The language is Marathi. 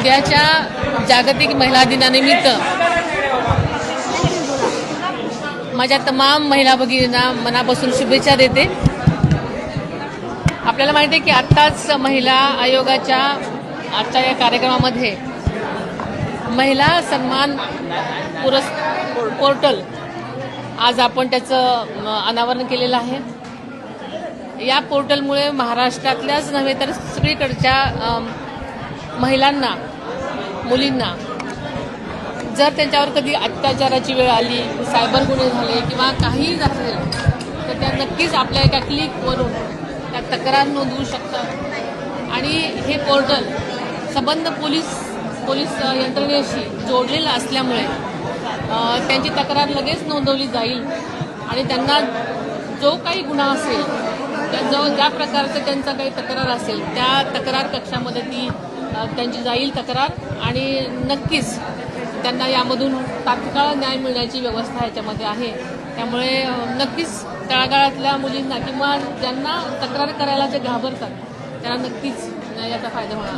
उद्याच्या जागतिक महिला दिनानिमित्त माझ्या तमाम महिला भगिनींना मनापासून शुभेच्छा देते। आपल्याला माहिती आहे की आत्ताच महिला आयोगाच्या आजच्या या कार्यक्रमामध्ये महिला सन्मान पोर्टल आज आपण त्याचं अनावरण केलेलं आहे। या पोर्टलमुळे महाराष्ट्रातल्याच नव्हे तर सगळीकडच्या महिलांना, मुलींना जर त्यांच्यावर कधी अत्याचाराची वेळ आली, सायबर गुन्हे झाले किंवा काही झाले तर त्या नक्कीच आपल्या एका क्लिकवरून त्या तक्रार नोंदवू शकतात। आणि हे पोर्टल संबंध पोलीस यंत्रणेशी जोडलेलं असल्यामुळे त्यांची तक्रार लगेच नोंदवली जाईल आणि त्यांना जो काही गुन्हा असेल, ज्या प्रकारचं त्यांचा काही तक्रार असेल त्या तक्रार कक्षामध्ये त्यांची जाईल तक्रार आणि नक्कीच त्यांना यामधून तात्काळ न्याय मिळण्याची व्यवस्था याच्यामध्ये आहे। त्यामुळे नक्कीच तळागाळातल्या मुलींना किंवा ज्यांना तक्रार करायला जे घाबरतात त्यांना नक्कीच याचा फायदा होणार।